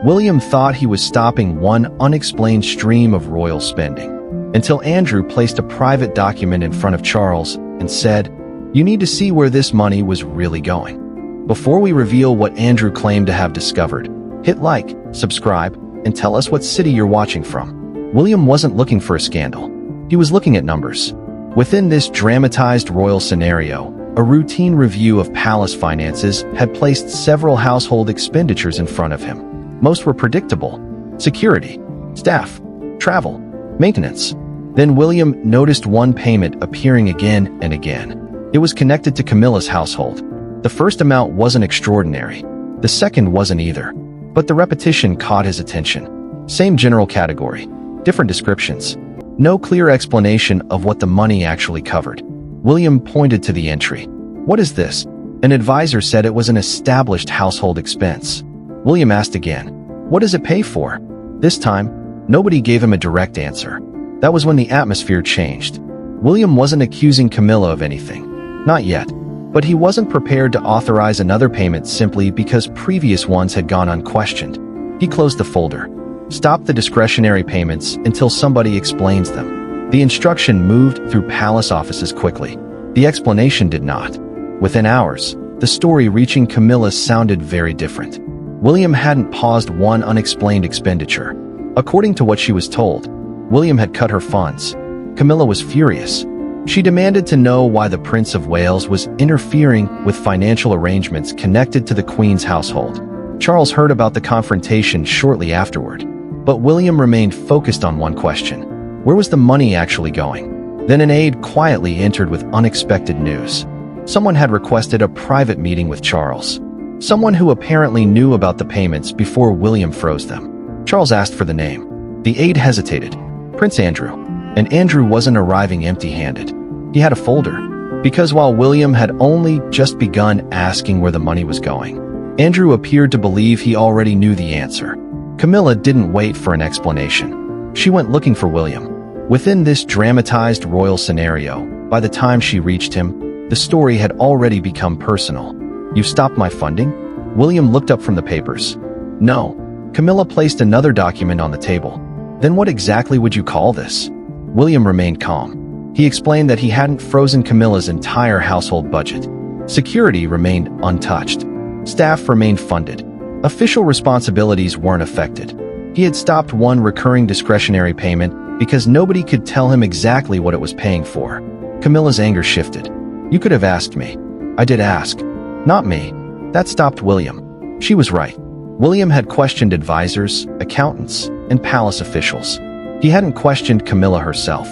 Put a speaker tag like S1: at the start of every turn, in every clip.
S1: William thought he was stopping one unexplained stream of royal spending, until Andrew placed a private document in front of Charles and said, "You need to see where this money was really going." Before we reveal what Andrew claimed to have discovered, hit like, subscribe, and tell us what city you're watching from. William wasn't looking for a scandal. He was looking at numbers. Within this dramatized royal scenario, a routine review of palace finances had placed several household expenditures in front of him. Most were predictable: security, staff, travel, maintenance. Then William noticed one payment appearing again and again. It was connected to Camilla's household. The first amount wasn't extraordinary. The second wasn't either. But the repetition caught his attention. Same general category, different descriptions. No clear explanation of what the money actually covered. William pointed to the entry. "What is this?" An advisor said it was an established household expense. William asked again, "What does it pay for?" This time, nobody gave him a direct answer. That was when the atmosphere changed. William wasn't accusing Camilla of anything. Not yet. But he wasn't prepared to authorize another payment simply because previous ones had gone unquestioned. He closed the folder. "Stop the discretionary payments until somebody explains them." The instruction moved through palace offices quickly. The explanation did not. Within hours, the story reaching Camilla sounded very different. William hadn't paused one unexplained expenditure. According to what she was told, William had cut her funds. Camilla was furious. She demanded to know why the Prince of Wales was interfering with financial arrangements connected to the Queen's household. Charles heard about the confrontation shortly afterward, but William remained focused on one question: where was the money actually going? Then an aide quietly entered with unexpected news. Someone had requested a private meeting with Charles. Someone who apparently knew about the payments before William froze them. Charles asked for the name. The aide hesitated. Prince Andrew. And Andrew wasn't arriving empty-handed. He had a folder. Because while William had only just begun asking where the money was going, Andrew appeared to believe he already knew the answer. Camilla didn't wait for an explanation. She went looking for William. Within this dramatized royal scenario, by the time she reached him, the story had already become personal. "You stopped my funding?" William looked up from the papers. "No." Camilla placed another document on the table. "Then what exactly would you call this?" William remained calm. He explained that he hadn't frozen Camilla's entire household budget. Security remained untouched. Staff remained funded. Official responsibilities weren't affected. He had stopped one recurring discretionary payment because nobody could tell him exactly what it was paying for. Camilla's anger shifted. "You could have asked me." "I did ask." "Not me." That stopped William. She was right. William had questioned advisors, accountants, and palace officials. He hadn't questioned Camilla herself.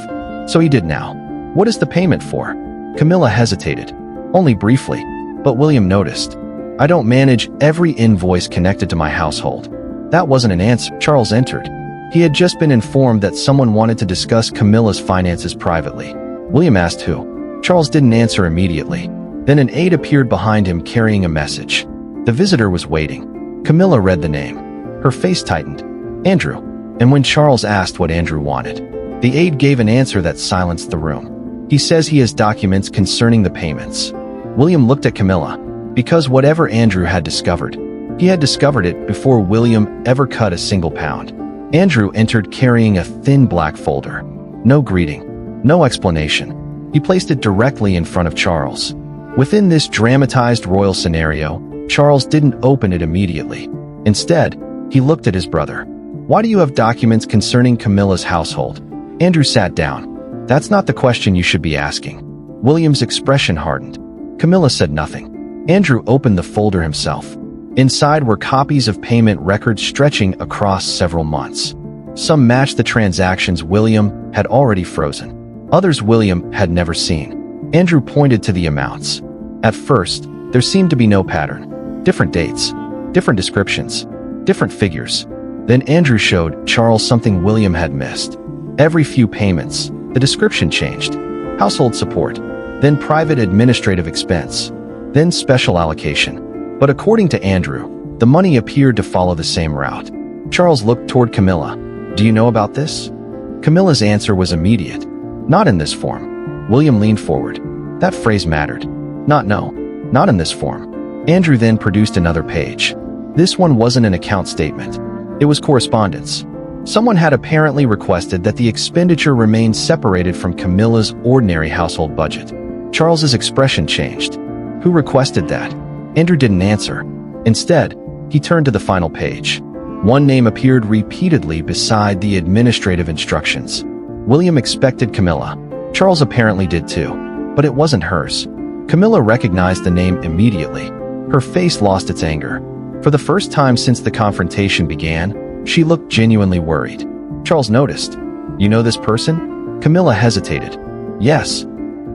S1: So he did now. "What is the payment for?" Camilla hesitated. Only briefly. But William noticed. "I don't manage every invoice connected to my household." That wasn't an answer. Charles entered. He had just been informed that someone wanted to discuss Camilla's finances privately. William asked who. Charles didn't answer immediately. Then an aide appeared behind him carrying a message. The visitor was waiting. Camilla read the name. Her face tightened. "Andrew." And when Charles asked what Andrew wanted, the aide gave an answer that silenced the room. "He says he has documents concerning the payments." William looked at Camilla. Because whatever Andrew had discovered, he had discovered it before William ever cut a single pound. Andrew entered carrying a thin black folder. No greeting. No explanation. He placed it directly in front of Charles. Within this dramatized royal scenario, Charles didn't open it immediately. Instead, he looked at his brother. "Why do you have documents concerning Camilla's household?" Andrew sat down. "That's not the question you should be asking." William's expression hardened. Camilla said nothing. Andrew opened the folder himself. Inside were copies of payment records stretching across several months. Some matched the transactions William had already frozen. Others William had never seen. Andrew pointed to the amounts. At first, there seemed to be no pattern. Different dates, different descriptions, different figures. Then Andrew showed Charles something William had missed. Every few payments, the description changed. Household support, then private administrative expense, then special allocation. But according to Andrew, the money appeared to follow the same route. Charles looked toward Camilla. "Do you know about this?" Camilla's answer was immediate. "Not in this form." William leaned forward. That phrase mattered. Not in this form. Andrew then produced another page. This one wasn't an account statement. It was correspondence. Someone had apparently requested that the expenditure remain separated from Camilla's ordinary household budget. Charles's expression changed. Who requested that? Andrew didn't answer. Instead, he turned to the final page. One name appeared repeatedly beside the administrative instructions. William expected Camilla. Charles apparently did too, but it wasn't hers. Camilla recognized the name immediately. Her face lost its anger. For the first time since the confrontation began, she looked genuinely worried. Charles noticed. "You know this person?" Camilla hesitated. "Yes."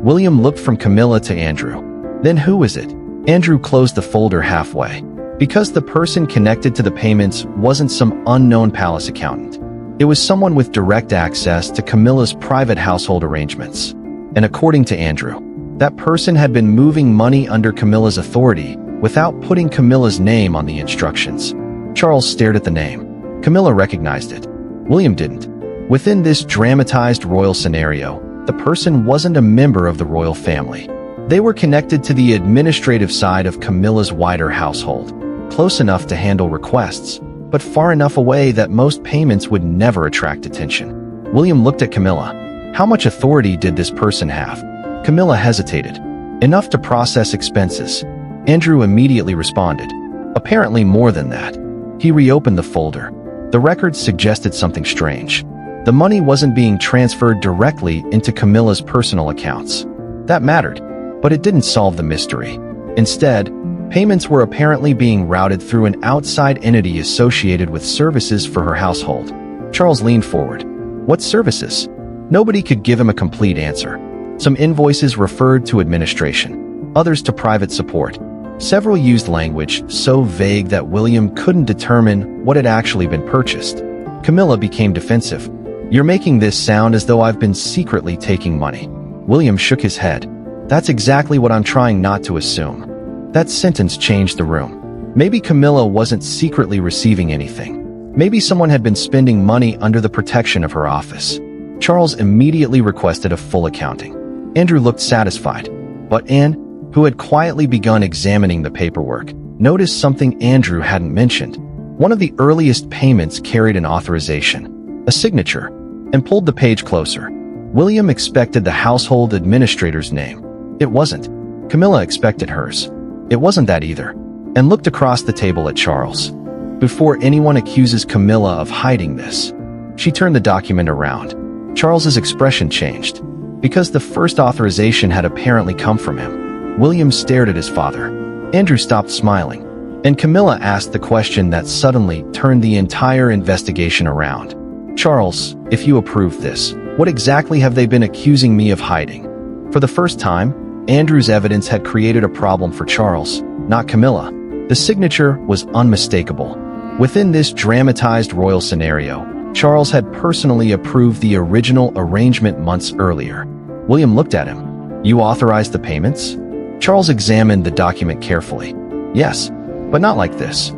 S1: William looked from Camilla to Andrew. "Then who is it?" Andrew closed the folder halfway. Because the person connected to the payments wasn't some unknown palace accountant. It was someone with direct access to Camilla's private household arrangements. And according to Andrew, that person had been moving money under Camilla's authority without putting Camilla's name on the instructions. Charles stared at the name. Camilla recognized it. William didn't. Within this dramatized royal scenario, the person wasn't a member of the royal family. They were connected to the administrative side of Camilla's wider household, close enough to handle requests, but far enough away that most payments would never attract attention. William looked at Camilla. How much authority did this person have? Camilla hesitated. Enough to process expenses. Andrew immediately responded. Apparently more than that. He reopened the folder. The records suggested something strange. The money wasn't being transferred directly into Camilla's personal accounts. That mattered, but it didn't solve the mystery. Instead, payments were apparently being routed through an outside entity associated with services for her household. Charles leaned forward. What services? Nobody could give him a complete answer. Some invoices referred to administration, others to private support. Several used language so vague that William couldn't determine what had actually been purchased. Camilla became defensive. "You're making this sound as though I've been secretly taking money." William shook his head. "That's exactly what I'm trying not to assume." That sentence changed the room. Maybe Camilla wasn't secretly receiving anything. Maybe someone had been spending money under the protection of her office. Charles immediately requested a full accounting. Andrew looked satisfied, but Anne, who had quietly begun examining the paperwork, noticed something Andrew hadn't mentioned. One of the earliest payments carried an authorization, a signature, and pulled the page closer. William expected the household administrator's name. It wasn't. Camilla expected hers. It wasn't that either, and looked across the table at Charles. Before anyone accuses Camilla of hiding this, she turned the document around. Charles's expression changed. Because the first authorization had apparently come from him, William stared at his father. Andrew stopped smiling, and Camilla asked the question that suddenly turned the entire investigation around. "Charles, if you approve this, what exactly have they been accusing me of hiding?" For the first time, Andrew's evidence had created a problem for Charles, not Camilla. The signature was unmistakable. Within this dramatized royal scenario, Charles had personally approved the original arrangement months earlier. William looked at him. "You authorized the payments?" Charles examined the document carefully. "Yes, but not like this."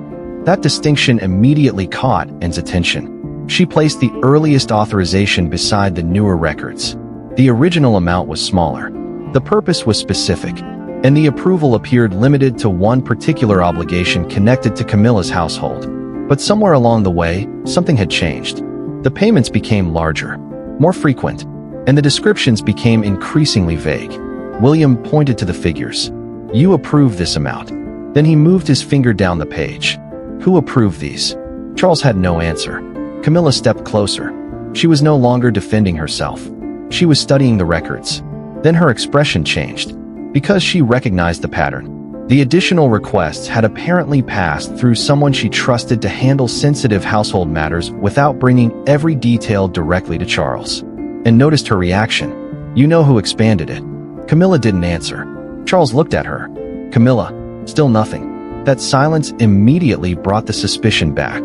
S1: That distinction immediately caught Anne's attention. She placed the earliest authorization beside the newer records. The original amount was smaller. The purpose was specific, and the approval appeared limited to one particular obligation connected to Camilla's household. But somewhere along the way, something had changed. The payments became larger, more frequent, and the descriptions became increasingly vague. William pointed to the figures. "You approve this amount." Then he moved his finger down the page. "Who approved these?" Charles had no answer. Camilla stepped closer. She was no longer defending herself. She was studying the records. Then her expression changed, because she recognized the pattern. The additional requests had apparently passed through someone she trusted to handle sensitive household matters without bringing every detail directly to Charles. And noticed her reaction. "You know who expanded it?" Camilla didn't answer. Charles looked at her. "Camilla, still nothing." That silence immediately brought the suspicion back.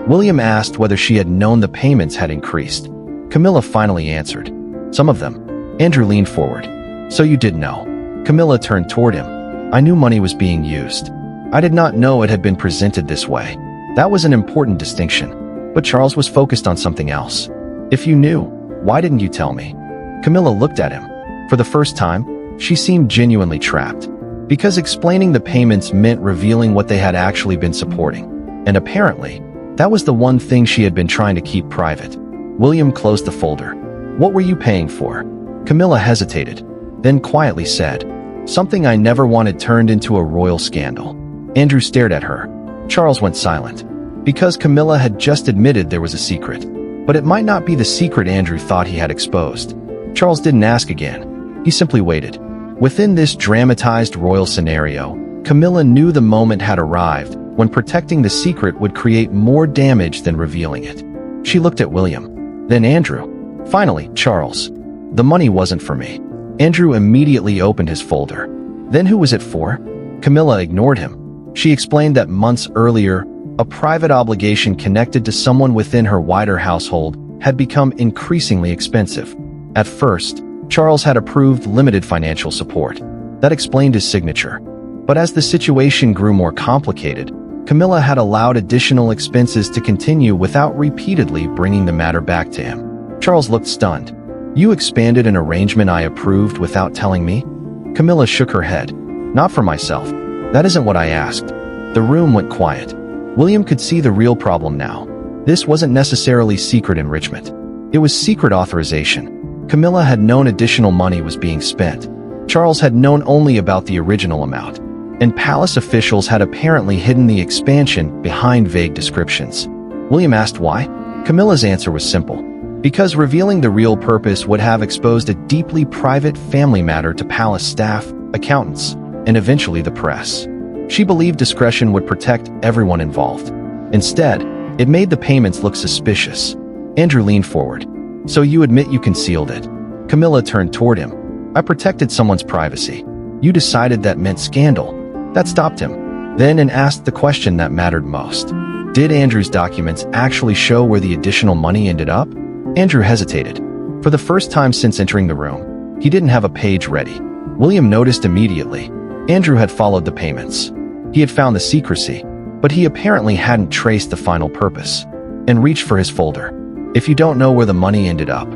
S1: William asked whether she had known the payments had increased. Camilla finally answered. "Some of them." Andrew leaned forward. "So you did know?" Camilla turned toward him. "I knew money was being used. I did not know it had been presented this way." That was an important distinction. But Charles was focused on something else. "If you knew, why didn't you tell me?" Camilla looked at him. For the first time, she seemed genuinely trapped. Because explaining the payments meant revealing what they had actually been supporting. And apparently, That was the one thing she had been trying to keep private. William closed the folder. "What were you paying for?" Camilla hesitated, then quietly said, "Something I never wanted turned into a royal scandal." Andrew stared at her. Charles went silent, because Camilla had just admitted there was a secret. But it might not be the secret Andrew thought he had exposed. Charles didn't ask again. He simply waited. Within this dramatized royal scenario, Camilla knew the moment had arrived when protecting the secret would create more damage than revealing it. She looked at William, then Andrew. Finally, Charles. "The money wasn't for me." Andrew immediately opened his folder. "Then who was it for?" Camilla ignored him. She explained that months earlier, a private obligation connected to someone within her wider household had become increasingly expensive. At first, Charles had approved limited financial support. That explained his signature. But as the situation grew more complicated, Camilla had allowed additional expenses to continue without repeatedly bringing the matter back to him. Charles looked stunned. "You expanded an arrangement I approved without telling me?" Camilla shook her head. "Not for myself. That isn't what I asked." The room went quiet. William could see the real problem now. This wasn't necessarily secret enrichment. It was secret authorization. Camilla had known additional money was being spent. Charles had known only about the original amount. And palace officials had apparently hidden the expansion behind vague descriptions. William asked why. Camilla's answer was simple. Because revealing the real purpose would have exposed a deeply private family matter to palace staff, accountants, and eventually the press. She believed discretion would protect everyone involved. Instead, it made the payments look suspicious. Andrew leaned forward. "So you admit you concealed it?" Camilla turned toward him. "I protected someone's privacy. You decided that meant scandal." That stopped him. Then and asked the question that mattered most. Did Andrew's documents actually show where the additional money ended up? Andrew hesitated. For the first time since entering the room, he didn't have a page ready. William noticed immediately. Andrew had followed the payments. He had found the secrecy, but he apparently hadn't traced the final purpose, and reached for his folder. "If you don't know where the money ended up,"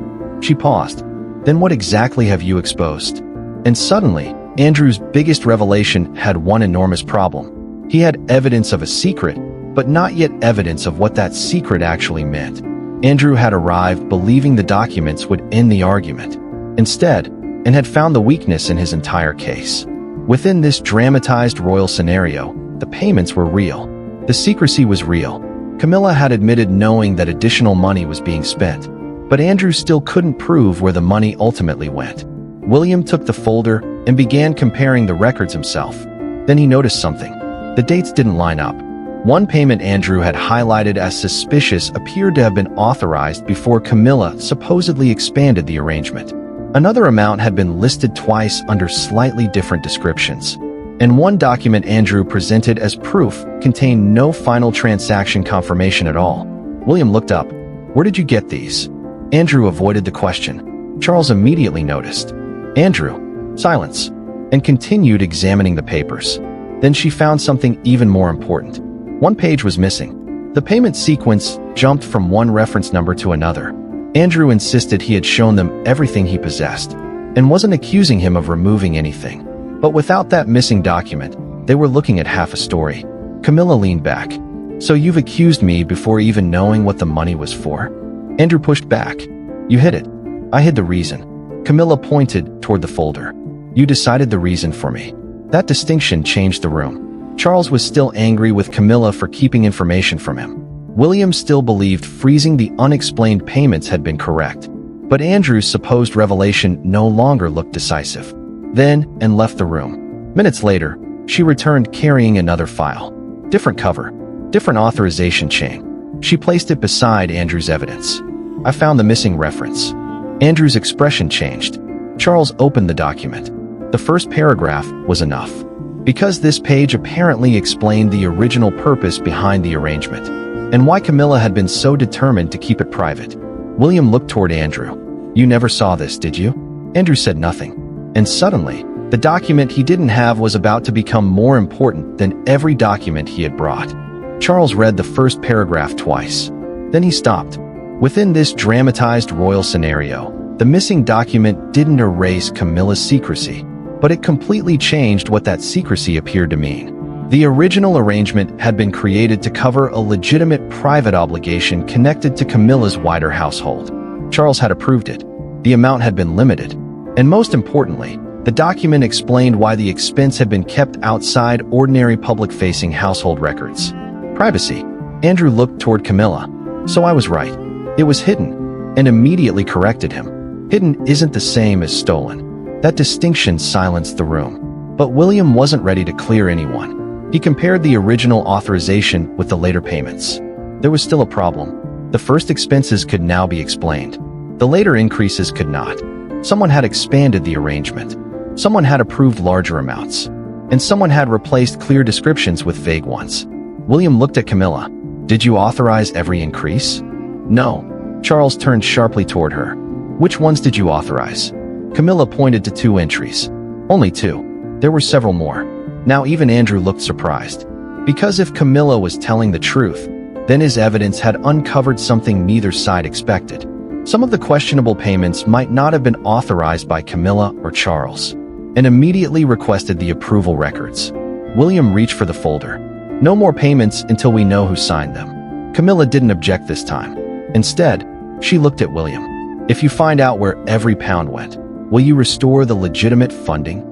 S1: she paused, "then what exactly have you exposed?" And suddenly, Andrew's biggest revelation had one enormous problem. He had evidence of a secret, but not yet evidence of what that secret actually meant. Andrew had arrived believing the documents would end the argument. Instead, and had found the weakness in his entire case. Within this dramatized royal scenario, the payments were real. The secrecy was real. Camilla had admitted knowing that additional money was being spent, but Andrew still couldn't prove where the money ultimately went. William took the folder and began comparing the records himself. Then he noticed something. The dates didn't line up. One payment Andrew had highlighted as suspicious appeared to have been authorized before Camilla supposedly expanded the arrangement. Another amount had been listed twice under slightly different descriptions. And one document Andrew presented as proof contained no final transaction confirmation at all. William looked up. "Where did you get these?" Andrew avoided the question. Charles immediately noticed. Andrew, silence, and continued examining the papers. Then she found something even more important. One page was missing. The payment sequence jumped from one reference number to another. Andrew insisted he had shown them everything he possessed, and wasn't accusing him of removing anything. But without that missing document, they were looking at half a story. Camilla leaned back. "So you've accused me before even knowing what the money was for?" Andrew pushed back. "You hid it. I hid the reason." Camilla pointed toward the folder. "You decided the reason for me." That distinction changed the room. Charles was still angry with Camilla for keeping information from him. William still believed freezing the unexplained payments had been correct. But Andrew's supposed revelation no longer looked decisive. Then, and left the room. Minutes later, she returned carrying another file. Different cover, different authorization chain. She placed it beside Andrew's evidence. "I found the missing reference." Andrew's expression changed. Charles opened the document. The first paragraph was enough. Because this page apparently explained the original purpose behind the arrangement, and why Camilla had been so determined to keep it private. William looked toward Andrew. "You never saw this, did you?" Andrew said nothing. And suddenly, the document he didn't have was about to become more important than every document he had brought. Charles read the first paragraph twice. Then he stopped. Within this dramatized royal scenario, the missing document didn't erase Camilla's secrecy, but it completely changed what that secrecy appeared to mean. The original arrangement had been created to cover a legitimate private obligation connected to Camilla's wider household. Charles had approved it. The amount had been limited. And most importantly, the document explained why the expense had been kept outside ordinary public-facing household records. Privacy. Andrew looked toward Camilla. So I was right. It was hidden, and immediately corrected him. Hidden isn't the same as stolen. That distinction silenced the room. But William wasn't ready to clear anyone. He compared the original authorization with the later payments. There was still a problem. The first expenses could now be explained. The later increases could not. Someone had expanded the arrangement. Someone had approved larger amounts. And someone had replaced clear descriptions with vague ones. William looked at Camilla. Did you authorize every increase? No. Charles turned sharply toward her. Which ones did you authorize? Camilla pointed to 2 entries. Only 2. There were several more. Now even Andrew looked surprised. Because if Camilla was telling the truth, then his evidence had uncovered something neither side expected. Some of the questionable payments might not have been authorized by Camilla or Charles, and immediately requested the approval records. William reached for the folder. No more payments until we know who signed them. Camilla didn't object this time. Instead, she looked at William. If you find out where every pound went, will you restore the legitimate funding?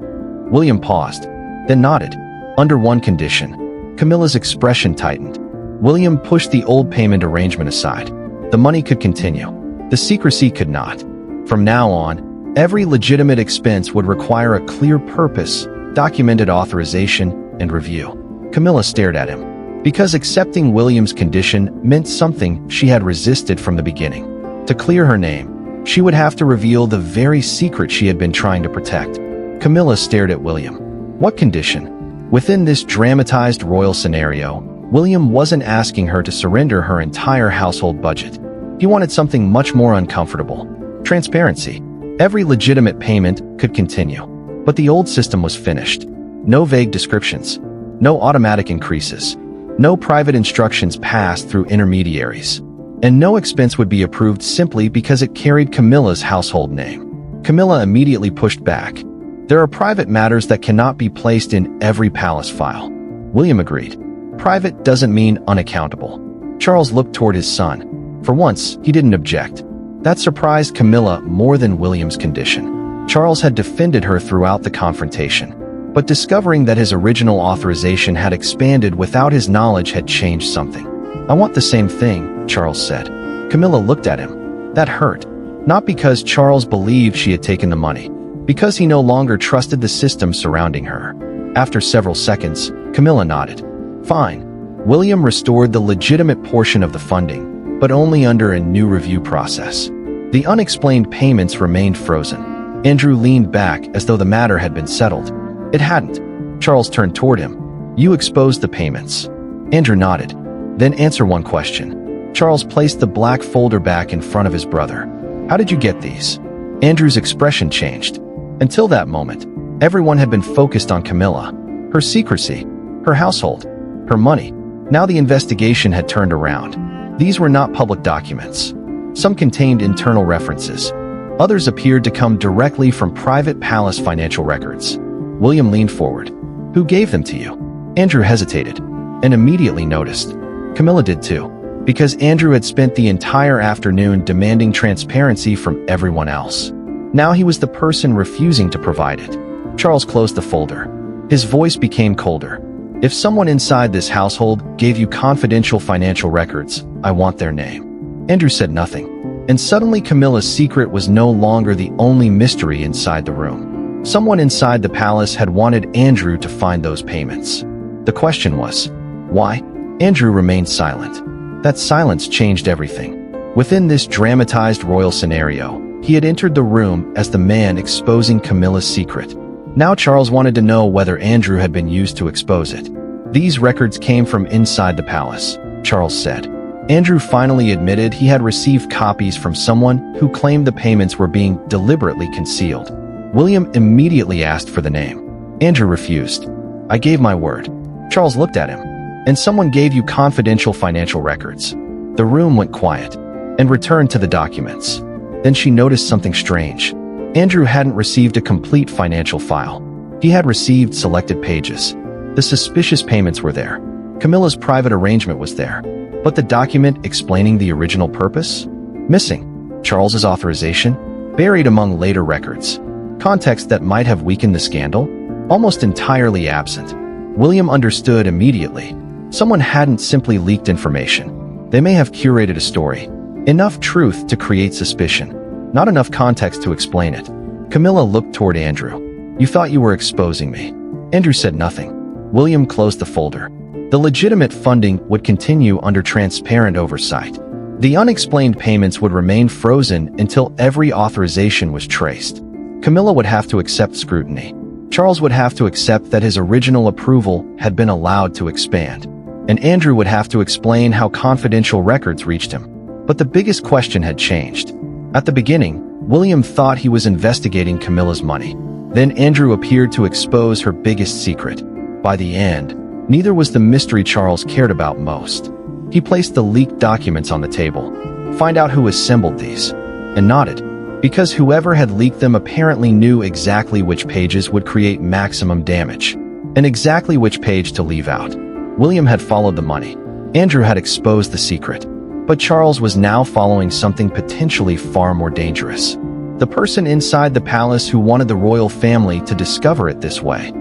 S1: William paused, then nodded. Under one condition. Camilla's expression tightened. William pushed the old payment arrangement aside. The money could continue. The secrecy could not. From now on, every legitimate expense would require a clear purpose, documented authorization, and review. Camilla stared at him. Because accepting William's condition meant something she had resisted from the beginning. To clear her name, she would have to reveal the very secret she had been trying to protect. Camilla stared at William. What condition? Within this dramatized royal scenario, William wasn't asking her to surrender her entire household budget. He wanted something much more uncomfortable. Transparency. Every legitimate payment could continue. But the old system was finished. No vague descriptions. No automatic increases. No private instructions passed through intermediaries. And no expense would be approved simply because it carried Camilla's household name. Camilla immediately pushed back. There are private matters that cannot be placed in every palace file. William agreed. Private doesn't mean unaccountable. Charles looked toward his son. For once, he didn't object. That surprised Camilla more than William's condition. Charles had defended her throughout the confrontation. But discovering that his original authorization had expanded without his knowledge had changed something. I want the same thing, Charles said. Camilla looked at him. That hurt. Not because Charles believed she had taken the money. Because he no longer trusted the system surrounding her. After several seconds, Camilla nodded. Fine. William restored the legitimate portion of the funding, but only under a new review process. The unexplained payments remained frozen. Andrew leaned back as though the matter had been settled. It hadn't. Charles turned toward him. You exposed the payments. Andrew nodded. Then answer one question. Charles placed the black folder back in front of his brother. How did you get these? Andrew's expression changed. Until that moment, everyone had been focused on Camilla, her secrecy, her household, her money. Now the investigation had turned around. These were not public documents. Some contained internal references. Others appeared to come directly from private palace financial records. William leaned forward. Who gave them to you? Andrew hesitated, and immediately noticed. Camilla did too, because Andrew had spent the entire afternoon demanding transparency from everyone else. Now he was the person refusing to provide it. Charles closed the folder. His voice became colder. If someone inside this household gave you confidential financial records, I want their name. Andrew said nothing. And suddenly Camilla's secret was no longer the only mystery inside the room. Someone inside the palace had wanted Andrew to find those payments. The question was, why? Andrew remained silent. That silence changed everything. Within this dramatized royal scenario, he had entered the room as the man exposing Camilla's secret. Now Charles wanted to know whether Andrew had been used to expose it. These records came from inside the palace, Charles said. Andrew finally admitted he had received copies from someone who claimed the payments were being deliberately concealed. William immediately asked for the name. Andrew refused. I gave my word. Charles looked at him. And someone gave you confidential financial records. The room went quiet and returned to the documents. Then she noticed something strange. Andrew hadn't received a complete financial file. He had received selected pages. The suspicious payments were there. Camilla's private arrangement was there. But the document explaining the original purpose? Missing. Charles's authorization? Buried among later records. Context that might have weakened the scandal? Almost entirely absent. William understood immediately. Someone hadn't simply leaked information. They may have curated a story. Enough truth to create suspicion. Not enough context to explain it. Camilla looked toward Andrew. "You thought you were exposing me." Andrew said nothing. William closed the folder. The legitimate funding would continue under transparent oversight. The unexplained payments would remain frozen until every authorization was traced. Camilla would have to accept scrutiny. Charles would have to accept that his original approval had been allowed to expand. And Andrew would have to explain how confidential records reached him. But the biggest question had changed. At the beginning, William thought he was investigating Camilla's money. Then Andrew appeared to expose her biggest secret. By the end, neither was the mystery Charles cared about most. He placed the leaked documents on the table. Find out who assembled these. And nodded. Because whoever had leaked them apparently knew exactly which pages would create maximum damage. And exactly which page to leave out. William had followed the money. Andrew had exposed the secret. But Charles was now following something potentially far more dangerous. The person inside the palace who wanted the royal family to discover it this way.